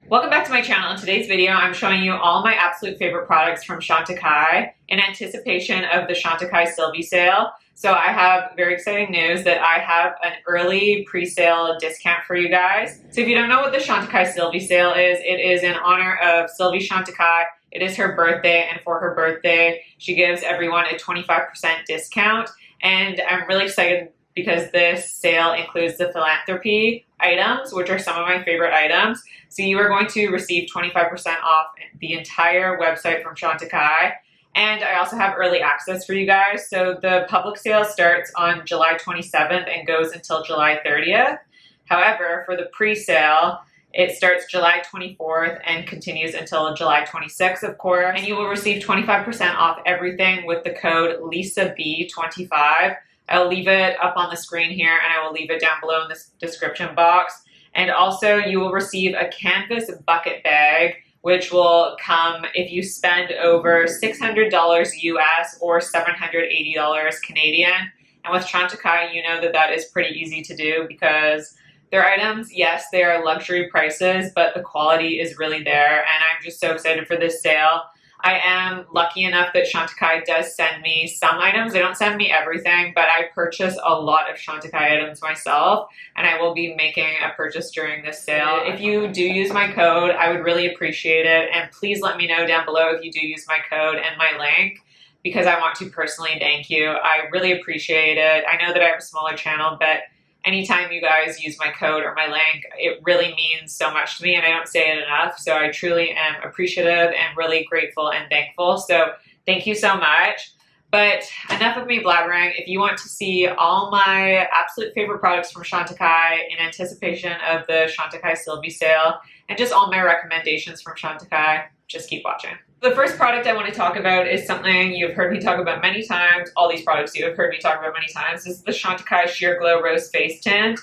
Welcome back to my channel. In today's video, I'm showing you all my absolute favorite products from Chantecaille in anticipation of the Chantecaille Sylvie sale. So I have very exciting news that I have an early pre-sale discount for you guys. So if you don't know what the Chantecaille Sylvie sale is, it is in honor of Sylvie Chantecaille. It is her birthday, and for her birthday, she gives everyone a 25% discount. And I'm really excited because this sale includes the philanthropy items, which are some of my favorite items. So you are going to receive 25% off the entire website from Chantecaille. And I also have early access for you guys. So the public sale starts on July 27th and goes until July 30th. However, for the pre-sale, it starts July 24th and continues until July 26th, of course. And you will receive 25% off everything with the code LISAB25. I'll leave it up on the screen here, and I will leave it down below in the description box. And also you will receive a canvas bucket bag, which will come if you spend over $600 US or $780 Canadian. And with Chantecaille, you know that that is pretty easy to do because their items, yes, they are luxury prices, but the quality is really there. And I'm just so excited for this sale. I am lucky enough that Chantecaille does send me some items. They don't send me everything, but I purchase a lot of Chantecaille items myself, and I will be making a purchase during this sale. If you do use my code, I would really appreciate it, and please let me know down below if you do use my code and my link, because I want to personally thank you. I really appreciate it. I know that I have a smaller channel, but anytime you guys use my code or my link, it really means so much to me, and I don't say it enough. So I truly am appreciative and really grateful and thankful. So thank you so much. But enough of me blabbering. If you want to see all my absolute favorite products from Chantecaille in anticipation of the Chantecaille Sylvie sale and just all my recommendations from Chantecaille, just keep watching. The first product I want to talk about is something you've heard me talk about many times. All these products you have heard me talk about many times. This is the Chantecaille Sheer Glow Rose Face Tint.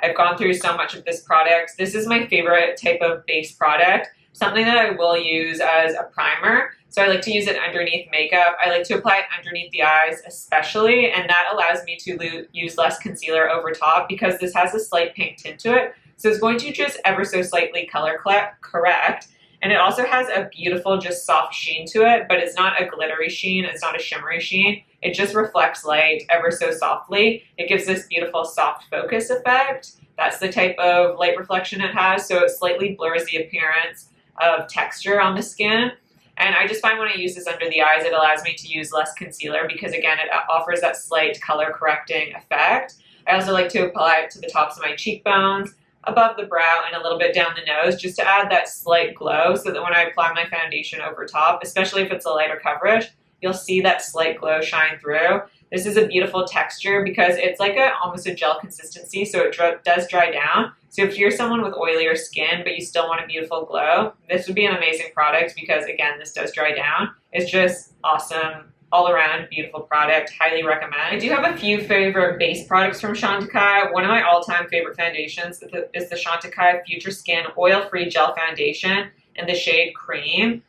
I've gone through so much of this product. This is my favorite type of base product, something that I will use as a primer. So I like to use it underneath makeup. I like to apply it underneath the eyes especially, and that allows me to use less concealer over top because this has a slight pink tint to it. So it's going to just ever so slightly color correct. And it also has a beautiful, just soft sheen to it, but it's not a glittery sheen. It's not a shimmery sheen. It just reflects light ever so softly. It gives this beautiful soft focus effect. That's the type of light reflection it has. So it slightly blurs the appearance of texture on the skin. And I just find when I use this under the eyes, it allows me to use less concealer because, again, it offers that slight color correcting effect. I also like to apply it to the tops of my cheekbones, above the brow, and a little bit down the nose, just to add that slight glow so that when I apply my foundation over top, especially if it's a lighter coverage, you'll see that slight glow shine through. This is a beautiful texture because it's like almost a gel consistency, so it does dry down. So if you're someone with oilier skin but you still want a beautiful glow, this would be an amazing product because, again, this does dry down. It's just awesome. All around beautiful product, highly recommend. I do have a few favorite base products from Chantecaille. One of my all-time favorite foundations is the Chantecaille Future Skin Oil-Free Gel Foundation in the shade Cream.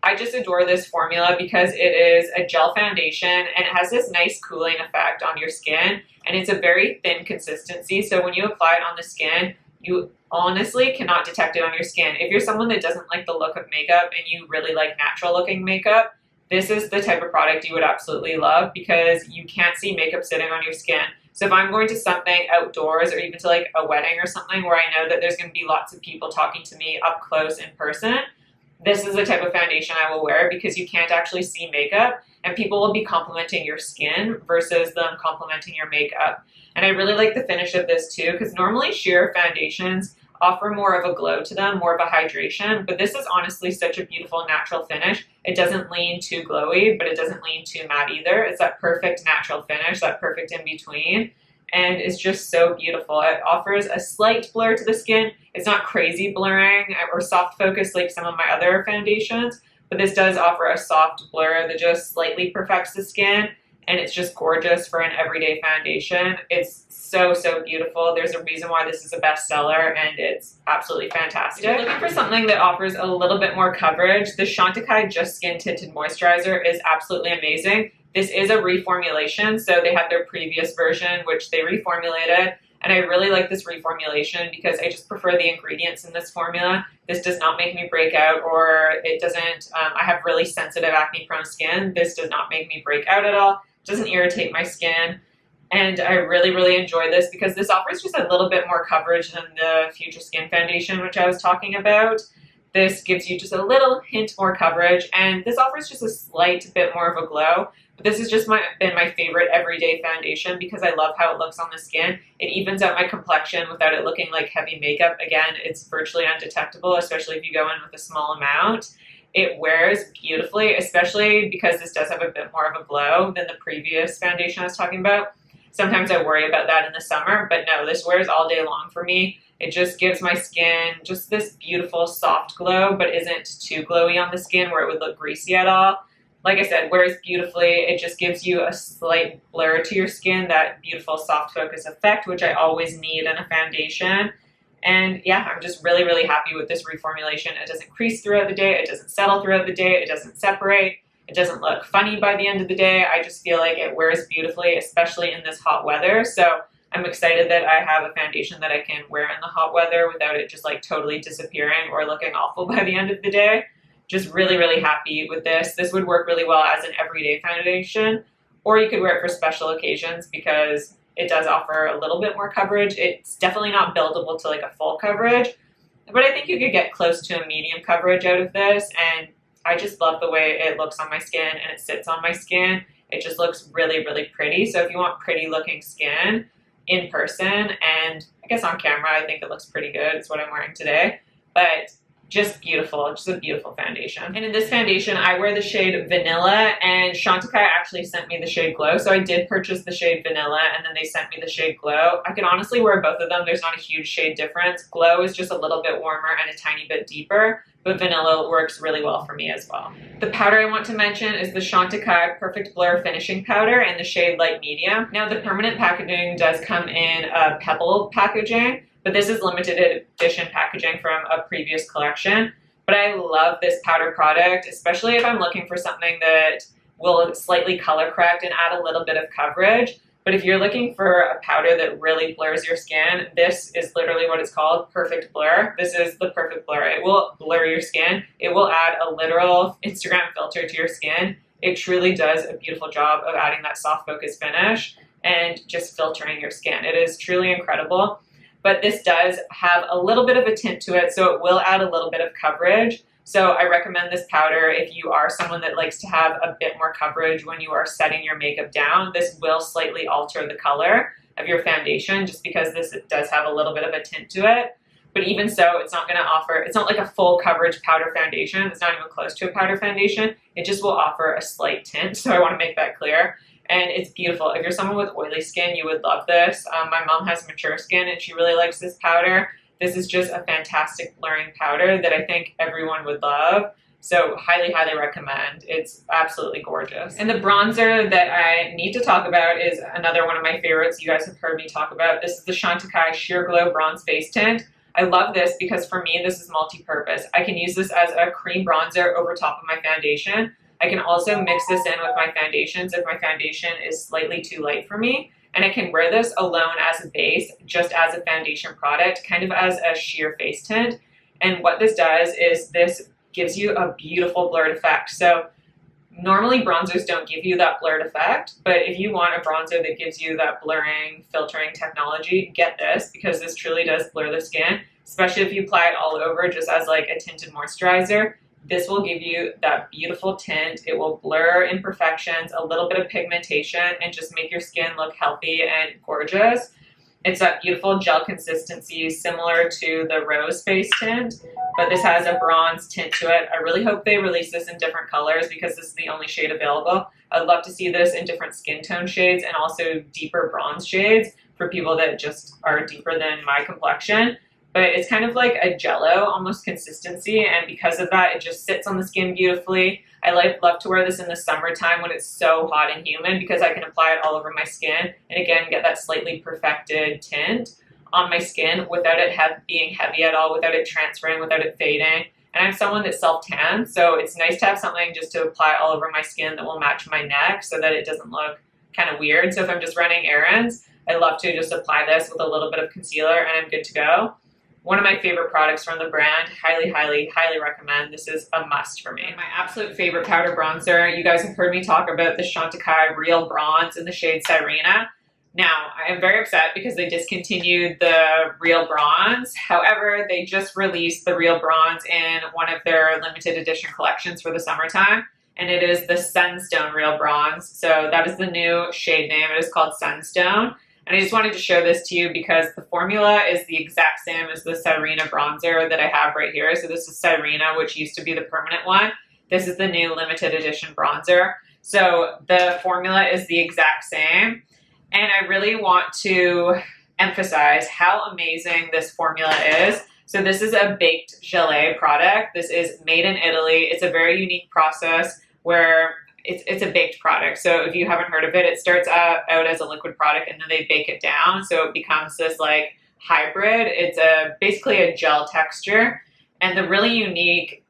I just adore this formula because it is a gel foundation and it has this nice cooling effect on your skin, and it's a very thin consistency, so when you apply it on the skin, you honestly cannot detect it on your skin. If you're someone that doesn't like the look of makeup and you really like natural looking makeup, this is the type of product you would absolutely love because you can't see makeup sitting on your skin. So if I'm going to something outdoors or even to like a wedding or something where I know that there's going to be lots of people talking to me up close in person, this is the type of foundation I will wear because you can't actually see makeup and people will be complimenting your skin versus them complimenting your makeup. And I really like the finish of this too because normally sheer foundations offer more of a glow to them, more of a hydration, but this is honestly such a beautiful natural finish. It doesn't lean too glowy, but it doesn't lean too matte either. It's that perfect natural finish, that perfect in between, and it's just so beautiful. It offers a slight blur to the skin. It's not crazy blurring or soft focus like some of my other foundations, but this does offer a soft blur that just slightly perfects the skin, and it's just gorgeous for an everyday foundation. It's so, so beautiful. There's a reason why this is a bestseller, and it's absolutely fantastic. If you're looking for something that offers a little bit more coverage, the Chantecaille Just Skin Tinted Moisturizer is absolutely amazing. This is a reformulation, so they had their previous version, which they reformulated, And I really like this reformulation because I just prefer the ingredients in this formula. This does not make me break out, or it doesn't, I have really sensitive acne prone skin. This does not make me break out at all. It doesn't irritate my skin. And I really, really enjoy this because this offers just a little bit more coverage than the Future Skin Foundation, which I was talking about. This gives you just a little hint more coverage, and this offers just a slight bit more of a glow. But this has just been my favorite everyday foundation because I love how it looks on the skin. It evens out my complexion without it looking like heavy makeup. Again, it's virtually undetectable, especially if you go in with a small amount. It wears beautifully, especially because this does have a bit more of a glow than the previous foundation I was talking about. Sometimes I worry about that in the summer, but no, this wears all day long for me. It just gives my skin just this beautiful soft glow, but isn't too glowy on the skin where it would look greasy at all. Like I said, wears beautifully. It just gives you a slight blur to your skin, that beautiful soft focus effect, which I always need in a foundation. And yeah, I'm just really, really happy with this reformulation. It doesn't crease throughout the day. It doesn't settle throughout the day. It doesn't separate. It doesn't look funny by the end of the day. I just feel like it wears beautifully, especially in this hot weather. So I'm excited that I have a foundation that I can wear in the hot weather without it just like totally disappearing or looking awful by the end of the day. Just really, really happy with this. This would work really well as an everyday foundation, or you could wear it for special occasions because it does offer a little bit more coverage. It's definitely not buildable to like a full coverage, but I think you could get close to a medium coverage out of this. And I just love the way it looks on my skin and it sits on my skin. It just looks really, really pretty. So if you want pretty looking skin in person, and I guess on camera, I think it looks pretty good. It's what I'm wearing today, but just beautiful, just a beautiful foundation. And in this foundation, I wear the shade Vanilla, and Chantecaille actually sent me the shade Glow. So I did purchase the shade Vanilla, and then they sent me the shade Glow. I can honestly wear both of them. There's not a huge shade difference. Glow is just a little bit warmer and a tiny bit deeper, but Vanilla works really well for me as well. The powder I want to mention is the Chantecaille Perfect Blur Finishing Powder in the shade Light Medium. Now the permanent packaging does come in a pebble packaging, but this is limited edition packaging from a previous collection. But I love this powder product, especially if I'm looking for something that will slightly color correct and add a little bit of coverage. But if you're looking for a powder that really blurs your skin, this is literally what it's called, Perfect Blur. This is the perfect blur. It will blur your skin. It will add a literal Instagram filter to your skin. It truly does a beautiful job of adding that soft focus finish and just filtering your skin. It is truly incredible. But this does have a little bit of a tint to it, so it will add a little bit of coverage. So I recommend this powder if you are someone that likes to have a bit more coverage when you are setting your makeup down. This will slightly alter the color of your foundation just because this does have a little bit of a tint to it. But even so, it's not going to offer, it's not like a full coverage powder foundation. It's not even close to a powder foundation. It just will offer a slight tint, so I want to make that clear. And it's beautiful. If you're someone with oily skin, you would love this. My mom has mature skin and she really likes this powder. This is just a fantastic blurring powder that I think everyone would love. So highly, highly recommend. It's absolutely gorgeous. And the bronzer that I need to talk about is another one of my favorites you guys have heard me talk about. This is the Chantecaille Sheer Glow Bronze Face Tint. I love this because for me, this is multi-purpose. I can use this as a cream bronzer over top of my foundation. I can also mix this in with my foundations if my foundation is slightly too light for me. And I can wear this alone as a base, just as a foundation product, kind of as a sheer face tint. And what this does is this gives you a beautiful blurred effect. So normally bronzers don't give you that blurred effect, but if you want a bronzer that gives you that blurring, filtering technology, get this because this truly does blur the skin, especially if you apply it all over just as like a tinted moisturizer. This will give you that beautiful tint. It will blur imperfections, a little bit of pigmentation, and just make your skin look healthy and gorgeous. It's that beautiful gel consistency similar to the rose face tint, but this has a bronze tint to it. I really hope they release this in different colors because this is the only shade available. I'd love to see this in different skin tone shades and also deeper bronze shades for people that just are deeper than my complexion. But it's kind of like a jello almost consistency, and because of that, it just sits on the skin beautifully. I love to wear this in the summertime when it's so hot and humid because I can apply it all over my skin and again get that slightly perfected tint on my skin without it being heavy at all, without it transferring, without it fading. And I'm someone that self-tans, so it's nice to have something just to apply all over my skin that will match my neck so that it doesn't look kind of weird. So if I'm just running errands, I love to just apply this with a little bit of concealer and I'm good to go. One of my favorite products from the brand, highly, highly, highly recommend. This is a must for me. My absolute favorite powder bronzer, you guys have heard me talk about the Chantecaille Real Bronze in the shade Sirena. Now, I am very upset because they discontinued the Real Bronze. However, they just released the Real Bronze in one of their limited edition collections for the summertime, and it is the Sunstone Real Bronze. So that is the new shade name. It is called Sunstone. And I just wanted to show this to you because the formula is the exact same as the Sirena bronzer that I have right here. So this is Sirena, which used to be the permanent one. This is the new limited edition bronzer. So the formula is the exact same. And I really want to emphasize how amazing this formula is. So this is a baked gelée product. This is made in Italy. It's a very unique process where it's a baked product. So if you haven't heard of it, it starts out as a liquid product and then they bake it down. So it becomes this like hybrid. It's basically a gel texture. And the really unique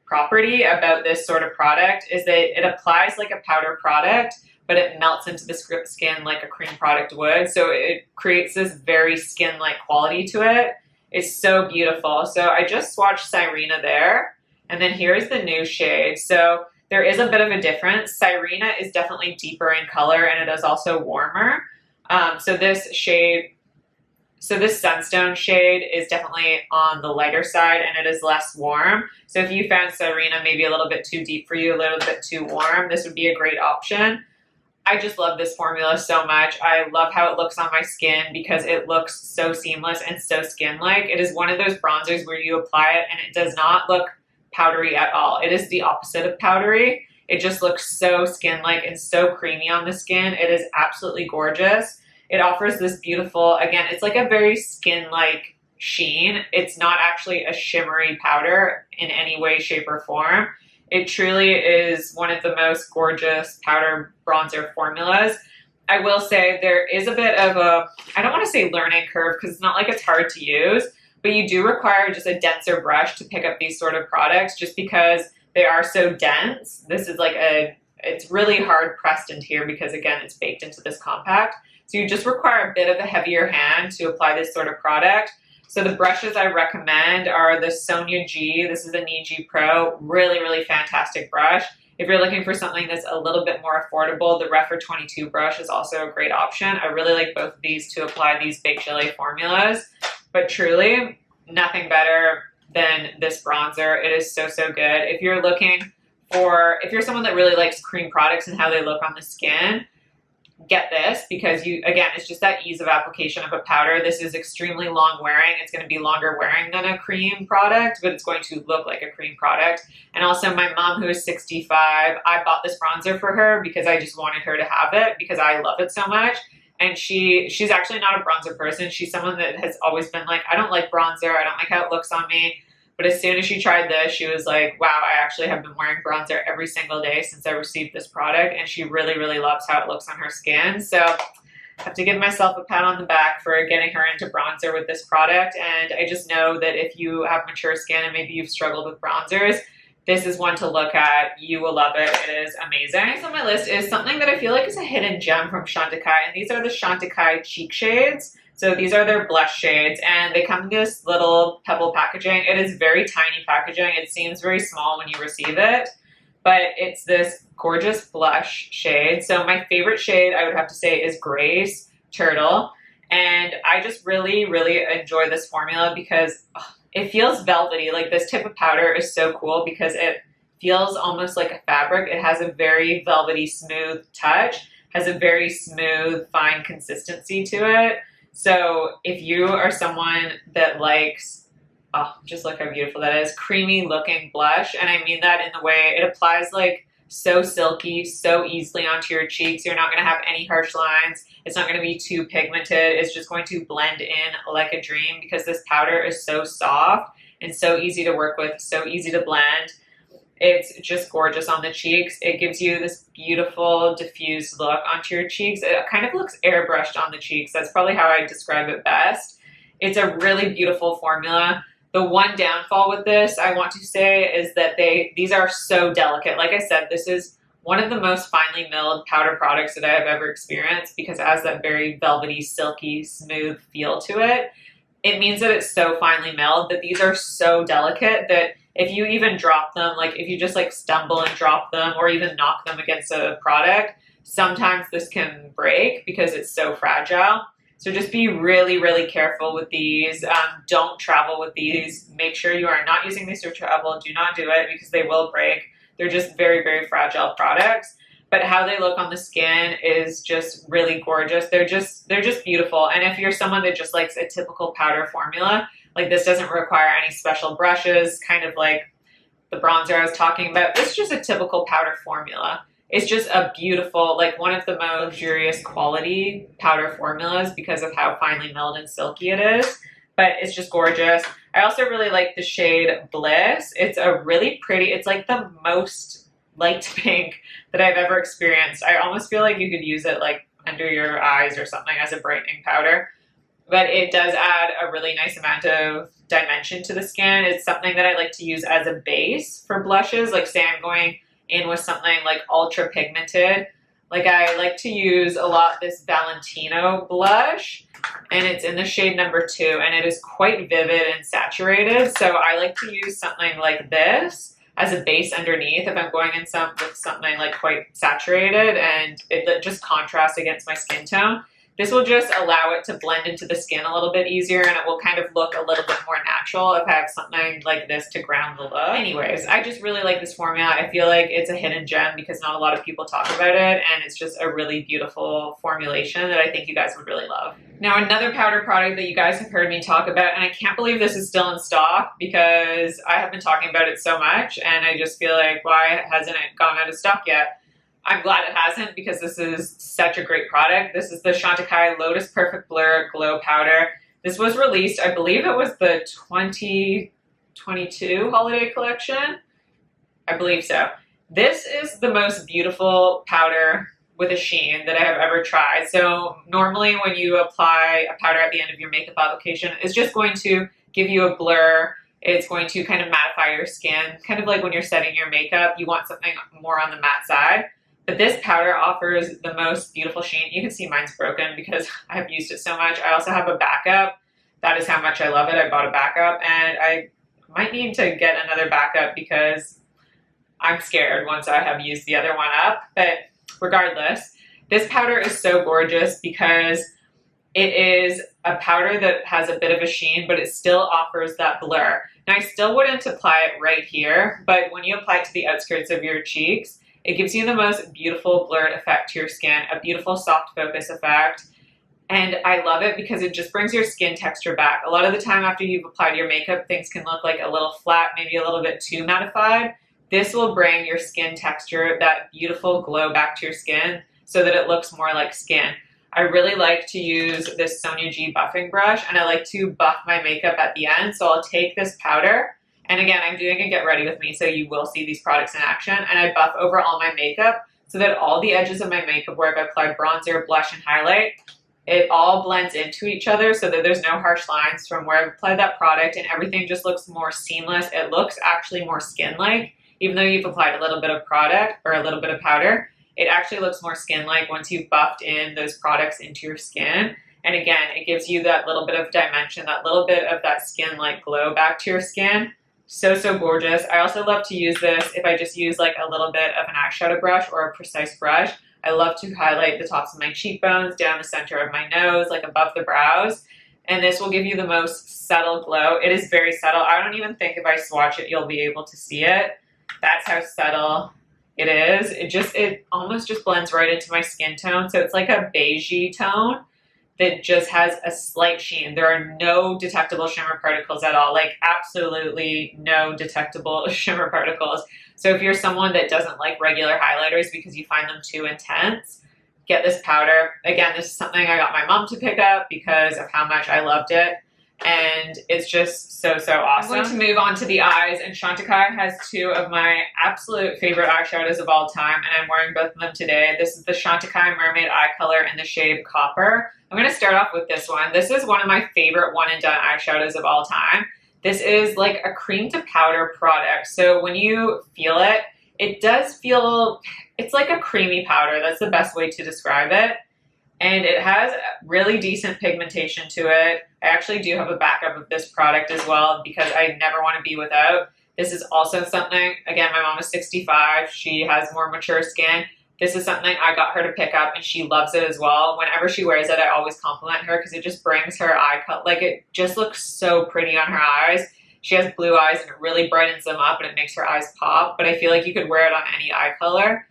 property about this sort of product is that it applies like a powder product, but it melts into the skin like a cream product would. So it creates this very skin-like quality to it. It's so beautiful. So I just swatched Sirena there. And then here's the new shade. So there is a bit of a difference. Sirena is definitely deeper in color and it is also warmer. So this Sunstone shade is definitely on the lighter side and it is less warm. So if you found Sirena maybe a little bit too deep for you, a little bit too warm, this would be a great option. I just love this formula so much. I love how it looks on my skin because it looks so seamless and so skin-like. It is one of those bronzers where you apply it and it does not look powdery at all. It is the opposite of powdery. It just looks so skin-like and so creamy on the skin. It is absolutely gorgeous. It offers this beautiful, again, it's like a very skin-like sheen. It's not actually a shimmery powder in any way, shape, or form. It truly is one of the most gorgeous powder bronzer formulas. I will say there is a bit of a, I don't want to say learning curve because it's not like it's hard to use, but you do require just a denser brush to pick up these sort of products just because they are so dense. This is like it's really hard pressed into here because again, it's baked into this compact. So you just require a bit of a heavier hand to apply this sort of product. So the brushes I recommend are the Sonia G. This is a Niji Pro, really, really fantastic brush. If you're looking for something that's a little bit more affordable, the Refer 22 brush is also a great option. I really like both of these to apply these baked gelée formulas. But truly, nothing better than this bronzer. It is so, so good. If you're someone that really likes cream products and how they look on the skin, get this because again, it's just that ease of application of a powder. This is extremely long wearing. It's going to be longer wearing than a cream product, but it's going to look like a cream product. And also my mom, who is 65, I bought this bronzer for her because I just wanted her to have it because I love it so much. And she's actually not a bronzer person. She's someone that has always been like, I don't like bronzer. I don't like how it looks on me. But as soon as she tried this, she was like, wow, I actually have been wearing bronzer every single day since I received this product. And she really, really loves how it looks on her skin. So I have to give myself a pat on the back for getting her into bronzer with this product. And I just know that if you have mature skin and maybe you've struggled with bronzers, this is one to look at. You will love it. It is amazing. Next on my list is something that I feel like is a hidden gem from Chantecaille, and these are the Chantecaille Cheek shades. So these are their blush shades, and they come in this little pebble packaging. It is very tiny packaging. It seems very small when you receive it, but it's this gorgeous blush shade. So my favorite shade, I would have to say, is Grace Turtle, and I just really, really enjoy this formula because it feels velvety. Like this type of powder is so cool because it feels almost like a fabric. It has a very velvety, smooth touch, has a very smooth, fine consistency to it. So if you are someone that likes, oh, just look how beautiful that is, creamy looking blush. And I mean that in the way it applies like so silky, so easily onto your cheeks. You're not going to have any harsh lines. It's not going to be too pigmented. It's just going to blend in like a dream because this powder is so soft and so easy to work with, so easy to blend. It's just gorgeous on the cheeks. It gives you this beautiful diffused look onto your cheeks. It kind of looks airbrushed on the cheeks. That's probably how I describe it best. It's a really beautiful formula. The one downfall with this, I want to say, is that these are so delicate. Like I said, this is one of the most finely milled powder products that I have ever experienced because it has that very velvety, silky, smooth feel to it. It means that it's so finely milled that these are so delicate that if you even drop them, like if you just like stumble and drop them or even knock them against a product, sometimes this can break because it's so fragile. So just be really, really careful with these. Don't travel with these. Make sure you are not using these to travel. Do not do it because they will break. They're just very, very fragile products. But how they look on the skin is just really gorgeous. They're just beautiful. And if you're someone that just likes a typical powder formula, like this doesn't require any special brushes, kind of like the bronzer I was talking about. This is just a typical powder formula. It's just a beautiful, like one of the most luxurious quality powder formulas because of how finely milled and silky it is. But it's just gorgeous. I also really like the shade Bliss. It's a really pretty, it's like the most light pink that I've ever experienced. I almost feel like you could use it like under your eyes or something as a brightening powder. But it does add a really nice amount of dimension to the skin. It's something that I like to use as a base for blushes. Like say I'm going in with something like ultra pigmented. Like I like to use a lot this Valentino blush, and it's in the shade number 2, and it is quite vivid and saturated. So I like to use something like this as a base underneath if I'm going in with something like quite saturated and it just contrasts against my skin tone. This will just allow it to blend into the skin a little bit easier, and it will kind of look a little bit more natural if I have something like this to ground the look. Anyways, I just really like this formula. I feel like it's a hidden gem because not a lot of people talk about it, and it's just a really beautiful formulation that I think you guys would really love. Now, another powder product that you guys have heard me talk about, and I can't believe this is still in stock because I have been talking about it so much, and I just feel like, why hasn't it gone out of stock yet? I'm glad it hasn't because this is such a great product. This is the Chantecaille Lotus Perfect Blur Glow Powder. This was released, I believe it was the 2022 holiday collection. I believe so. This is the most beautiful powder with a sheen that I have ever tried. So normally when you apply a powder at the end of your makeup application, it's just going to give you a blur. It's going to kind of mattify your skin, kind of like when you're setting your makeup, you want something more on the matte side. But this powder offers the most beautiful sheen. You can see mine's broken because I've used it so much. I also have a backup. That is how much I love it. I bought a backup, and I might need to get another backup because I'm scared once I have used the other one up. But regardless, this powder is so gorgeous because it is a powder that has a bit of a sheen, but it still offers that blur. Now, I still wouldn't apply it right here, but when you apply it to the outskirts of your cheeks, it gives you the most beautiful blurred effect to your skin, a beautiful soft focus effect. And I love it because it just brings your skin texture back. A lot of the time after you've applied your makeup, things can look like a little flat, maybe a little bit too mattified. This will bring your skin texture, that beautiful glow back to your skin so that it looks more like skin. I really like to use this Sonia G buffing brush, and I like to buff my makeup at the end. So I'll take this powder, and again, I'm doing a get ready with me, so you will see these products in action, and I buff over all my makeup so that all the edges of my makeup where I've applied bronzer, blush, and highlight, it all blends into each other so that there's no harsh lines from where I've applied that product, and everything just looks more seamless. It looks actually more skin-like, even though you've applied a little bit of product or a little bit of powder. It actually looks more skin-like once you've buffed in those products into your skin. And again, it gives you that little bit of dimension, that little bit of that skin-like glow back to your skin. So, so gorgeous. I also love to use this if I just use like a little bit of an eyeshadow brush or a precise brush. I love to highlight the tops of my cheekbones, down the center of my nose, like above the brows. And this will give you the most subtle glow. It is very subtle. I don't even think if I swatch it, you'll be able to see it. That's how subtle it is. It almost just blends right into my skin tone. So it's like a beigey tone that just has a slight sheen. There are no detectable shimmer particles at all, like absolutely no detectable shimmer particles. So if you're someone that doesn't like regular highlighters because you find them too intense, get this powder. Again, this is something I got my mom to pick up because of how much I loved it. And it's just so, so awesome. I'm going to move on to the eyes, and Chantecaille has two of my absolute favorite eyeshadows of all time, and I'm wearing both of them today. This is the Chantecaille Mermaid Eye Color in the shade Copper. I'm going to start off with this one. This is one of my favorite one and done eyeshadows of all time. This is like a cream to powder product. So when you feel it, it does feel, it's like a creamy powder. That's the best way to describe it. And it has really decent pigmentation to it. I actually do have a backup of this product as well because I never want to be without. This is also something, again, my mom is 65. She has more mature skin. This is something I got her to pick up and she loves it as well. Whenever she wears it, I always compliment her because it just brings her eye cut. Like, it just looks so pretty on her eyes. She has blue eyes and it really brightens them up and it makes her eyes pop. But I feel like you could wear it on any eye color.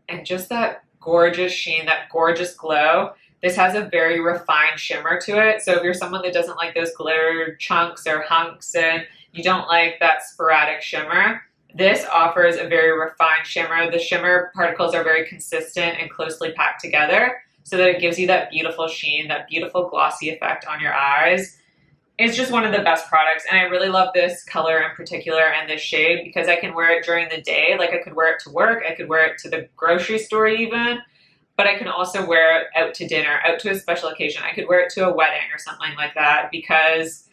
And just that gorgeous sheen, that gorgeous glow. This has a very refined shimmer to it. So if you're someone that doesn't like those glitter chunks or hunks and you don't like that sporadic shimmer, this offers a very refined shimmer. The shimmer particles are very consistent and closely packed together so that it gives you that beautiful sheen, that beautiful glossy effect on your eyes. It's just one of the best products, and I really love this color in particular and this shade because I can wear it during the day. Like, I could wear it to work, I could wear it to the grocery store even, but I can also wear it out to dinner, out to a special occasion. I could wear it to a wedding or something like that because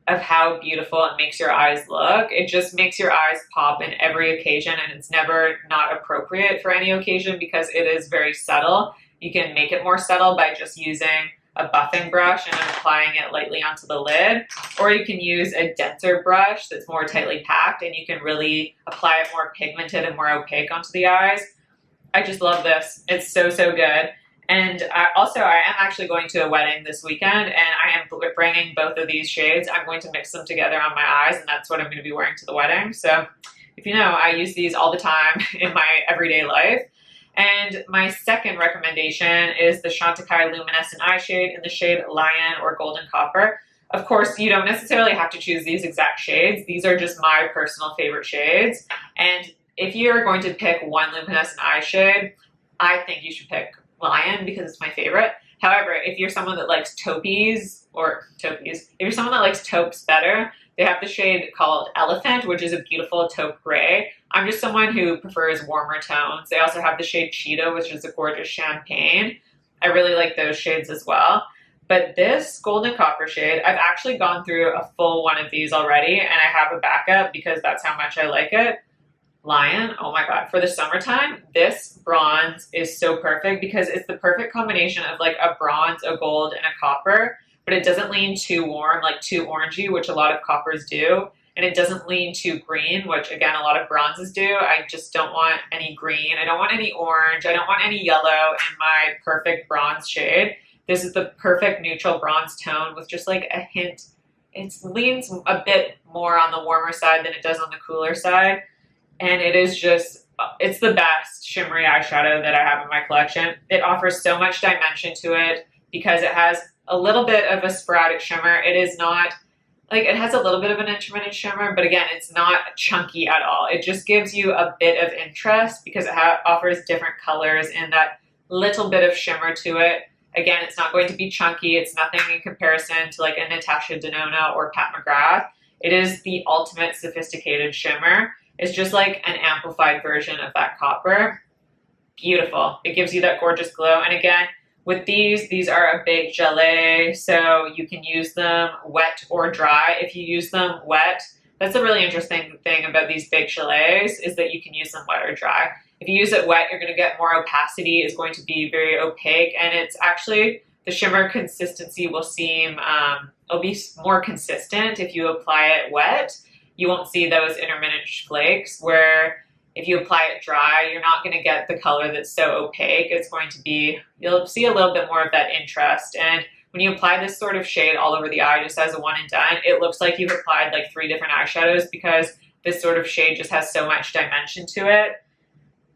of how beautiful it makes your eyes look. It just makes your eyes pop in every occasion, and it's never not appropriate for any occasion because it is very subtle. You can make it more subtle by just using a buffing brush and applying it lightly onto the lid, or you can use a denser brush that's more tightly packed and you can really apply it more pigmented and more opaque onto the eyes. I just love this. It's so, so good. And I am actually going to a wedding this weekend, and I am bringing both of these shades. I'm going to mix them together on my eyes, and that's what I'm going to be wearing to the wedding. So if you know, I use these all the time in my everyday life. And my second recommendation is the Chantecaille Luminescent eye shade in the shade Lion or Golden Copper. Of course, you don't necessarily have to choose these exact shades. These are just my personal favorite shades. And if you're going to pick one luminescent eye shade, I think you should pick Lion because it's my favorite. However, if you're someone that likes taupees, if you're someone that likes taupes better, they have the shade called Elephant, which is a beautiful taupe gray. I'm just someone who prefers warmer tones. They also have the shade Cheetah, which is a gorgeous champagne. I really like those shades as well. But this Golden Copper shade, I've actually gone through a full one of these already, and I have a backup because that's how much I like it. Lion, oh my god, for the summertime, this bronze is so perfect because it's the perfect combination of like a bronze, a gold, and a copper, but it doesn't lean too warm, like too orangey, which a lot of coppers do, and it doesn't lean too green, which again, a lot of bronzes do. I just don't want any green, I don't want any orange, I don't want any yellow in my perfect bronze shade. This is the perfect neutral bronze tone with just like a hint. It leans a bit more on the warmer side than it does on the cooler side. And it is just, it's the best shimmery eyeshadow that I have in my collection. It offers so much dimension to it because it has a little bit of a sporadic shimmer. It is not, like, it has a little bit of an intermittent shimmer, but again, it's not chunky at all. It just gives you a bit of interest because it offers different colors and that little bit of shimmer to it. Again, it's not going to be chunky. It's nothing in comparison to like a Natasha Denona or Pat McGrath. It is the ultimate sophisticated shimmer. It's just like an amplified version of that copper. Beautiful. It gives you that gorgeous glow. And again, with these are a big gelée, so you can use them wet or dry. If you use them wet, that's a really interesting thing about these big gelées is that you can use them wet or dry. If you use it wet, you're going to get more opacity. It's going to be very opaque, and it's actually, the shimmer consistency will seem, it'll be more consistent if you apply it wet. You won't see those intermittent flakes, where if you apply it dry, you're not going to get the color that's so opaque. It's going to be, you'll see a little bit more of that interest. And when you apply this sort of shade all over the eye just as a one and done, it looks like you've applied like 3 different eyeshadows because this sort of shade just has so much dimension to it.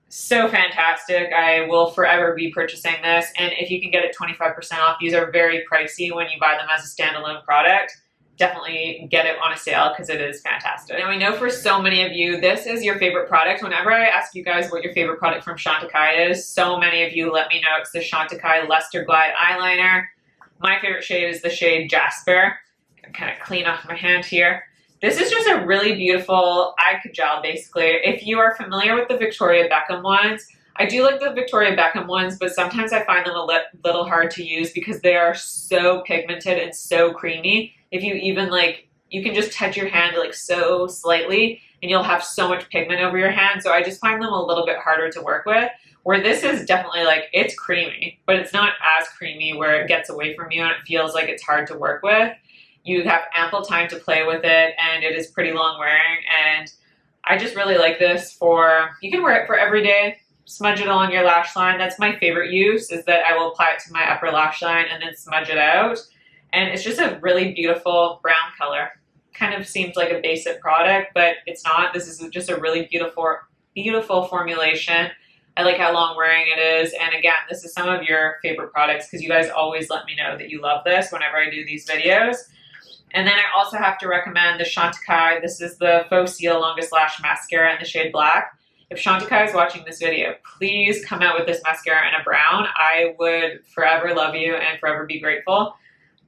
So fantastic. I will forever be purchasing this. And if you can get it 25% off, these are very pricey when you buy them as a standalone product. Definitely get it on a sale because it is fantastic. Now, I know for so many of you, this is your favorite product. Whenever I ask you guys what your favorite product from Chantecaille is, so many of you let me know it's the Chantecaille Luster Glide Eyeliner. My favorite shade is the shade Jasper. I'm kind of clean off my hand here. This is just a really beautiful eye gel, basically. If you are familiar with the Victoria Beckham ones, I do like the Victoria Beckham ones, but sometimes I find them a little hard to use because they are so pigmented and so creamy. If you even like, you can just touch your hand like so slightly and you'll have so much pigment over your hand. So I just find them a little bit harder to work with. Where this is definitely like, it's creamy, but it's not as creamy where it gets away from you and it feels like it's hard to work with. You have ample time to play with it, and it is pretty long wearing, and I just really like this for, you can wear it for every day, smudge it along your lash line. That's my favorite use, is that I will apply it to my upper lash line and then smudge it out. And it's just a really beautiful brown color. Kind of seems like a basic product, but it's not. This is just a really beautiful formulation. I like how long wearing it is. And again, this is some of your favorite products because you guys always let me know that you love this whenever I do these videos. And then I also have to recommend the Chantecaille. This is the Faux Cils Longest Lash Mascara in the shade Black. If Chantecaille is watching this video, please come out with this mascara in a brown. I would forever love you and forever be grateful.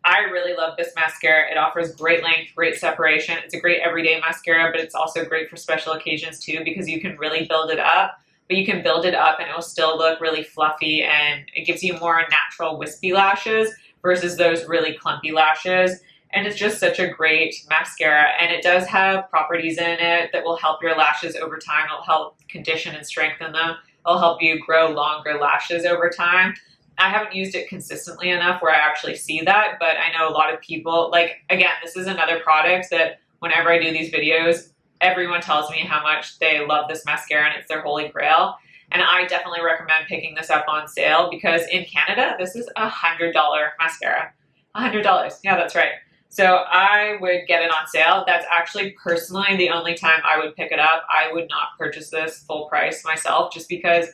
I really love this mascara. It offers great length, great separation. It's a great everyday mascara, but it's also great for special occasions too because you can really build it up. But you can build it up and it will still look really fluffy, and it gives you more natural wispy lashes versus those really clumpy lashes. And it's just such a great mascara, and it does have properties in it that will help your lashes over time. It'll help condition and strengthen them. It'll help you grow longer lashes over time. I haven't used it consistently enough where I actually see that, but I know a lot of people, like, again, this is another product that whenever I do these videos, everyone tells me how much they love this mascara and it's their holy grail. And I definitely recommend picking this up on sale because in Canada, this is $100 mascara. $100, yeah, that's right. So I would get it on sale. That's actually personally the only time I would pick it up. I would not purchase this full price myself just because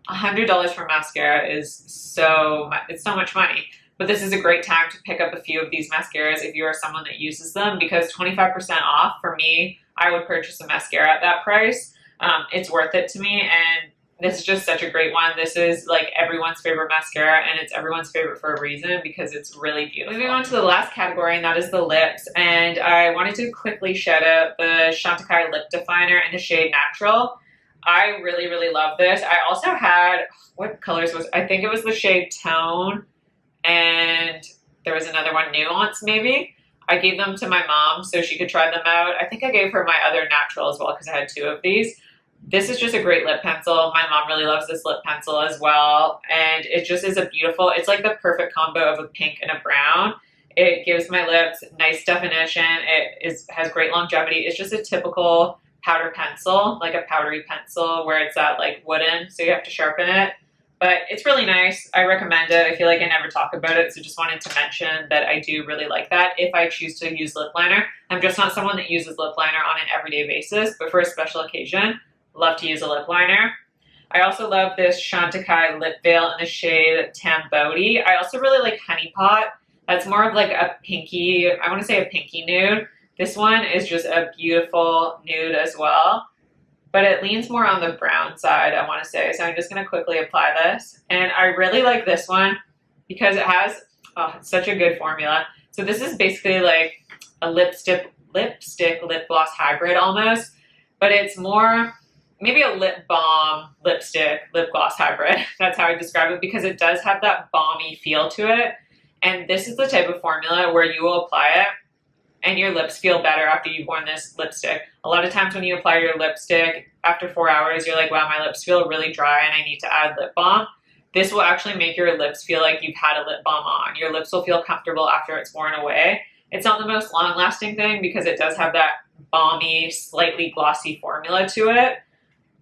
$100 for mascara is so much money. But this is a great time to pick up a few of these mascaras if you are someone that uses them, because 25% off for me, I would purchase a mascara at that price. It's worth it to me, and this is just such a great one. This is like everyone's favorite mascara, and it's everyone's favorite for a reason because it's really beautiful. Moving on to the last category, and that is the lips. And I wanted to quickly shout out the Chantecaille Lip Definer in the shade Natural. I really, really love this. I also had, what colors was, I think it was the shade Tone, and there was another one, Nuance maybe. I gave them to my mom so she could try them out. I think I gave her my other natural as well because I had two of these. This is just a great lip pencil. My mom really loves this lip pencil as well. And it just is a beautiful, it's like the perfect combo of a pink and a brown. It gives my lips nice definition. Has great longevity. It's just a typical powder pencil, like a powdery pencil where it's that like wooden, so you have to sharpen it. But it's really nice. I recommend it. I feel like I never talk about it, so just wanted to mention that I do really like that if I choose to use lip liner. I'm just not someone that uses lip liner on an everyday basis, but for a special occasion, love to use a lip liner. I also love this Chantecaille Lip Veil in the shade Tamboti. I also really like Honey Pot. That's more of like a pinky, I want to say a pinky nude. This one is just a beautiful nude as well, but it leans more on the brown side, I want to say. So I'm just going to quickly apply this. And I really like this one because it has it's such a good formula. So this is basically like a lipstick lip gloss hybrid almost, but it's more maybe a lip balm lipstick lip gloss hybrid. That's how I describe it because it does have that balmy feel to it. And this is the type of formula where you will apply it and your lips feel better after you've worn this lipstick. A lot of times when you apply your lipstick, after 4 hours, you're like, wow, my lips feel really dry and I need to add lip balm. This will actually make your lips feel like you've had a lip balm on. Your lips will feel comfortable after it's worn away. It's not the most long-lasting thing because it does have that balmy, slightly glossy formula to it.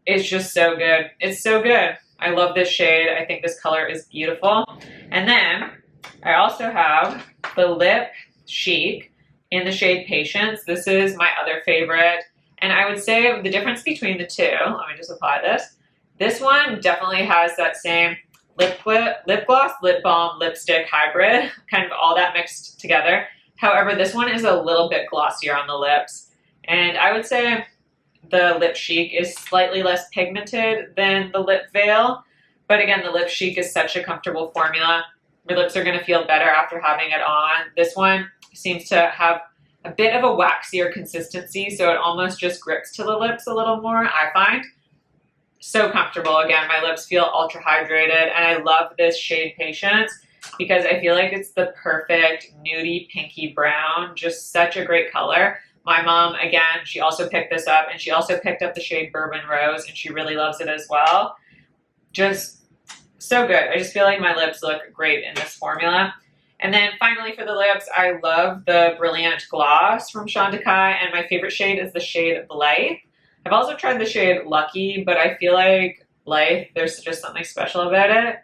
It's just so good. It's so good. I love this shade. I think this color is beautiful. And then I also have the Lip Chic in the shade Patience. This is my other favorite. And I would say the difference between the two, let me just apply this. This one definitely has that same lip gloss, lip balm, lipstick hybrid, kind of all that mixed together. However, this one is a little bit glossier on the lips. And I would say the Lip Chic is slightly less pigmented than the Lip Veil. But again, the Lip Chic is such a comfortable formula. Your lips are going to feel better after having it on. This one seems to have a bit of a waxier consistency, so it almost just grips to the lips a little more, I find. So comfortable. Again, my lips feel ultra hydrated, and I love this shade Patience because I feel like it's the perfect nudie pinky brown, just such a great color. My mom, again, she also picked this up, and she also picked up the shade Bourbon Rose, and she really loves it as well. Just so good. I just feel like my lips look great in this formula. And then finally for the lips, I love the Brilliant Gloss from Chantecaille, and my favorite shade is the shade Blythe. I've also tried the shade Lucky, but I feel like Blythe, there's just something special about it.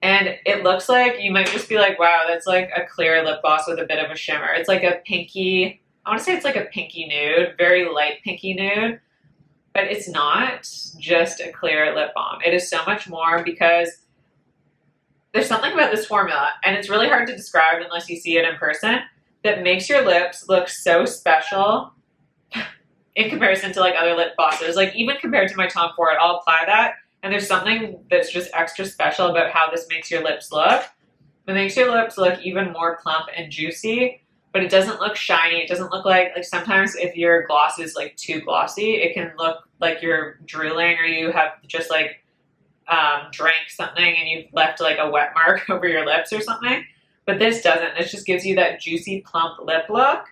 And it looks like, you might just be like, wow, that's like a clear lip gloss with a bit of a shimmer. It's like a pinky, I want to say it's like a pinky nude, very light pinky nude, but it's not just a clear lip balm. It is so much more, because there's something about this formula, and it's really hard to describe unless you see it in person, that makes your lips look so special in comparison to like other lip glosses. Like even compared to my Tom Ford, I'll apply that, and there's something that's just extra special about how this makes your lips look. It makes your lips look even more plump and juicy, but it doesn't look shiny. It doesn't look like sometimes if your gloss is like too glossy, it can look like you're drooling, or you have just like drank something and you've left like a wet mark over your lips or something. But this doesn't. This just gives you that juicy, plump lip look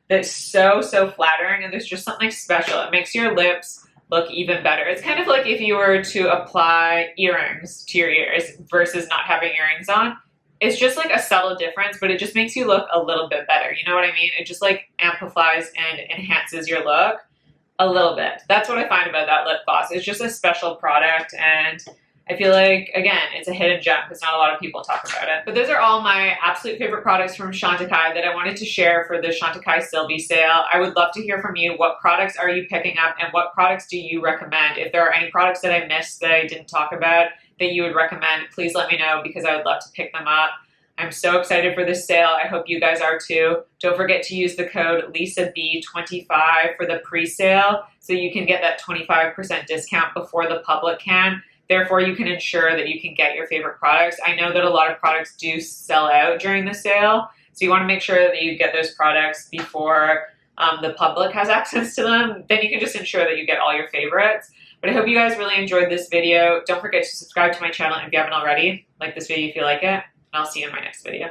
that's so, so flattering, and there's just something special. It makes your lips look even better. It's kind of like if you were to apply earrings to your ears versus not having earrings on. It's just like a subtle difference, but it just makes you look a little bit better. You know what I mean? It just like amplifies and enhances your look a little bit. That's what I find about that lip gloss. It's just a special product, and I feel like, again, it's a hidden gem because not a lot of people talk about it. But those are all my absolute favorite products from Chantecaille that I wanted to share for the Chantecaille Sylvie sale. I would love to hear from you. What products are you picking up, and what products do you recommend? If there are any products that I missed that I didn't talk about that you would recommend, please let me know, because I would love to pick them up. I'm so excited for this sale. I hope you guys are too. Don't forget to use the code LISAB25 for the pre-sale so you can get that 25% discount before the public can. Therefore, you can ensure that you can get your favorite products. I know that a lot of products do sell out during the sale, so you want to make sure that you get those products before the public has access to them. Then you can just ensure that you get all your favorites. But I hope you guys really enjoyed this video. Don't forget to subscribe to my channel if you haven't already. Like this video if you like it, and I'll see you in my next video.